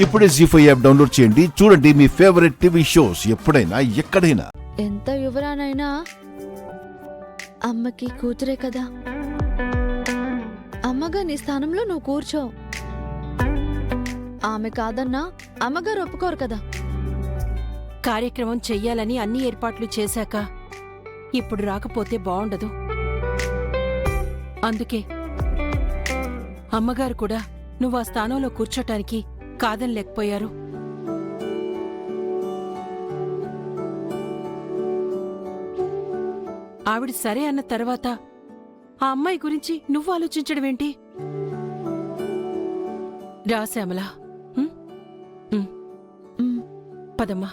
ఇప్పుడే జీ5 app download చేయండి. చూడండి మీ ఫేవరెట్ టీవీ షోస్ ఎప్పుడైనా ఎక్కడైనా. ఎంత యువరానైనా అమ్మకి కూతురే కదా. అమ్మగా నీ స్థానంలో నువ్వు కూర్చో. ఆమె కాదన్నా అమ్మగారు ఒప్పుకోరు కదా. కార్యక్రమం చెయ్యాలని అన్ని ఏర్పాట్లు చేశాక ఇప్పుడు రాకపోతే బావుండదు. అందుకే అమ్మగారు కూడా నువ్వు ఆ స్థానంలో కూర్చోటానికి కాదనలేకపోయారు. ఆవిడ సరే అన్న తర్వాత ఆ అమ్మాయి గురించి నువ్వు ఆలోచించడమేంటి? రాశామలా పదమ్మా.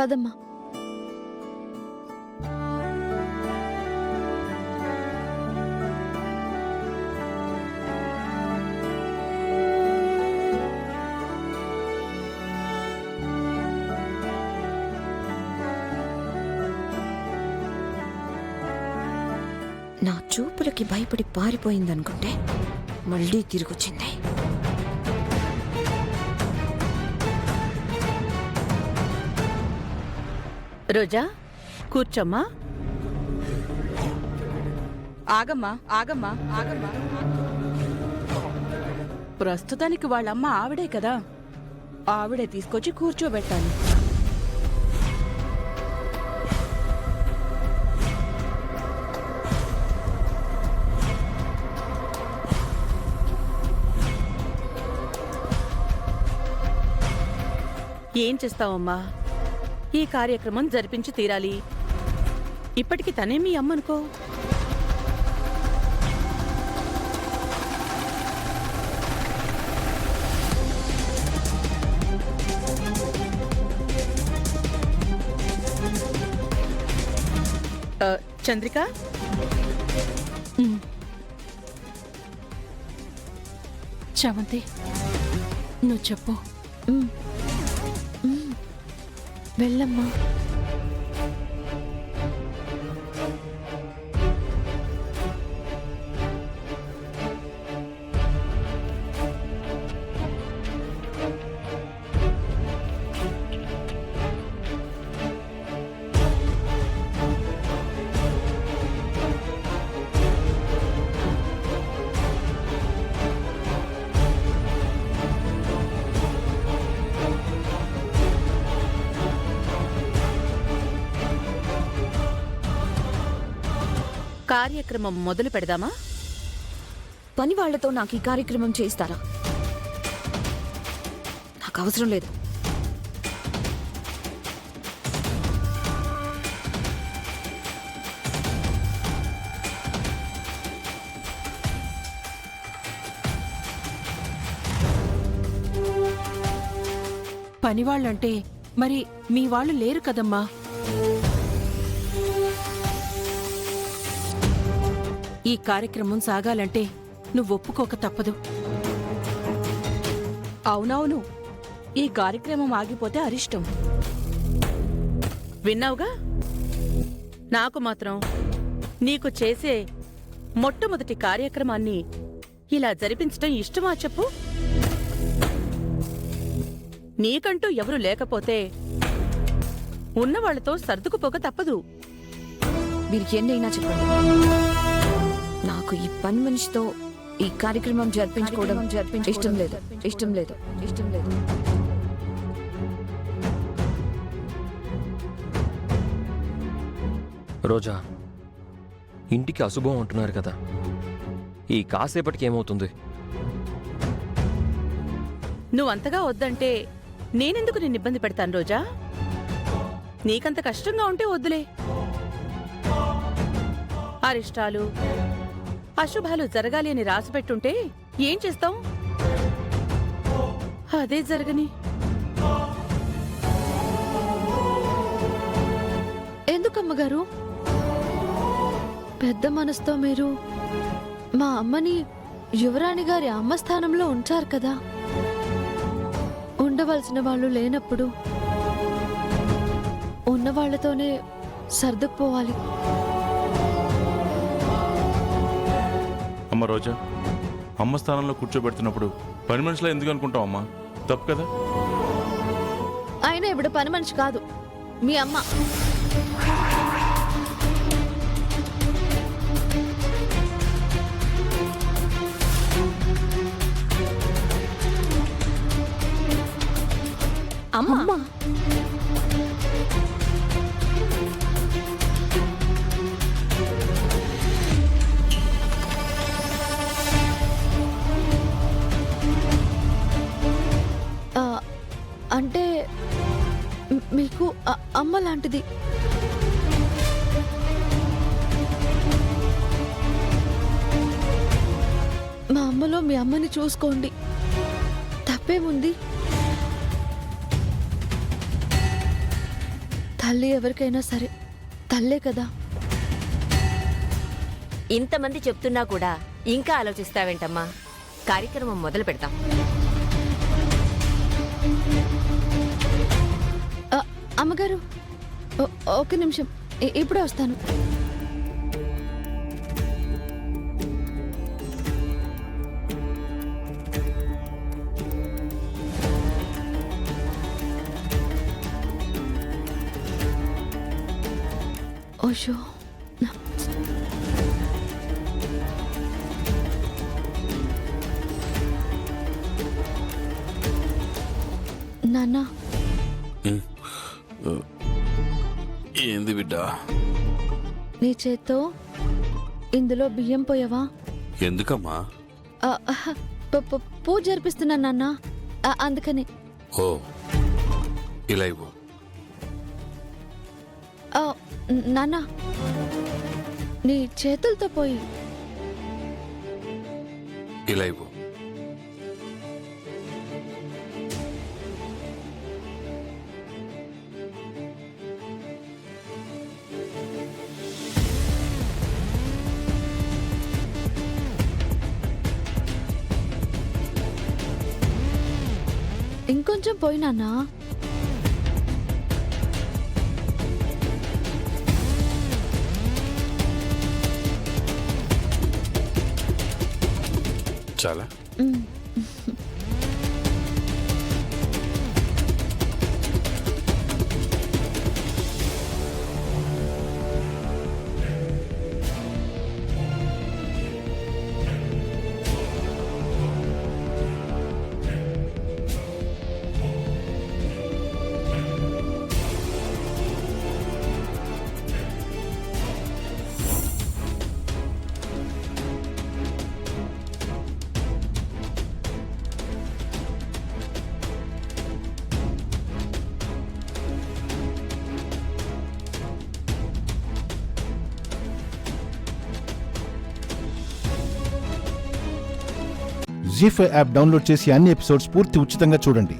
పదమ్మా. నా చూపులకి భయపడి పారిపోయిందనుకుంటే మళ్ళీ తిరిగొచ్చింది. రోజా కూర్చోమ్మా. ఆగమ్మా ఆగమ్మా ఆగమ్మా. ప్రస్తుతానికి వాళ్ళమ్మ ఆవిడే కదా, ఆవిడే తీసుకొచ్చి కూర్చోబెట్టాలి. ఏం చేస్తావమ్మా, ఈ కార్యక్రమం జరిపించి తీరాలి. ఇప్పటికి తనే మీ అమ్మనుకో. చంద్రిక, చామంతి నువ్వు చెప్పు. వెళ్ళమ్మా. కార్యక్రమం మొదలు పెడదామా? పని వాళ్లతో నాకు ఈ కార్యక్రమం చేయిస్తారా? నాకు అవసరం లేదు. పనివాళ్ళంటే మరి మీ వాళ్ళు లేరు కదమ్మా. ఈ కార్యక్రమం సాగాలంటే నువ్వు ఒప్పుకోక తప్పదు. అవునవును, ఈ కార్యక్రమం ఆగిపోతే అరిష్టం. విన్నావుగా? నాకు మాత్రం నీకు చేసే మొట్టమొదటి కార్యక్రమాన్ని ఇలా జరిపించటం ఇష్టమా చెప్పు? నీకంటూ ఎవరు లేకపోతే ఉన్నవాళ్లతో సర్దుకుపోక తప్పదు. మీరు ఎన్నైనా చెప్పండి, నాకు ఈ పని మనిషితో ఈ కార్యక్రమం జరిపించుకోవడం ఇష్టం లేదు. ఇష్టం లేదు. ఇష్టం లేదు. రోజా, ఇంటికి అశుభం అంటున్నారు కదా, ఈ కాసేపటికి ఏమవుతుంది? నువ్వంతగా వద్దంటే నేనెందుకు నిన్ను ఇబ్బంది పెడతాను రోజా? నీకంత కష్టంగా ఉంటే వద్దులే. అరిష్టాలు అశుభాలు జరగాలి అని రాసిపెట్టుంటే ఏం చేస్తాం? అదే జరగని. ఎందుకమ్మగారు పెద్ద మనసుతో మీరు మా అమ్మని యువరాణి గారి అమ్మ స్థానంలో ఉంచారు కదా. ఉండవలసిన వాళ్ళు లేనప్పుడు ఉన్నవాళ్లతోనే సర్దుకుపోవాలి. అమ్మ రోజా, అమ్మ స్థానంలో కూర్చోబెడుతున్నప్పుడు పని మనిషిలా ఎందుకు అనుకుంటావు అమ్మా? తప్పు కదా. ఆయన ఇప్పుడు పని మనిషి కాదు, మీ అమ్మ. అమ్మ ఆ, అంటే మీకు అమ్మ లాంటిది. మా అమ్మలో మీ అమ్మని చూసుకోండి, తప్పేముంది? తల్లి ఎవరికైనా సరే తల్లే కదా. ఇంతమంది చెప్తున్నా కూడా ఇంకా ఆలోచిస్తావేంటమ్మా? కార్యక్రమం మొదలు పెడతాం. అమ్మగారు, ఒక్క నిమిషం, ఇప్పుడే వస్తాను. ఓషో, నాన్న. ఏంది బిడ్డ? నీ చేత్తో ఇందులో బియ్యం పోయవా? ఎందుకమ్మా? పూజ జరిపిస్తున్నా నాన్న, అందుకని. ఓ, ఇలా ఇవ్వు. నాన్న, నీ చేతులతో పోయి. ఇలా ఇవ్వు. ఇంకొంచెం పోయి నాన్న. చాలా. జీ5 యాప్ డౌన్లోడ్ చేసి అన్ని ఎపిసోడ్స్ పూర్తి ఉచితంగా చూడండి.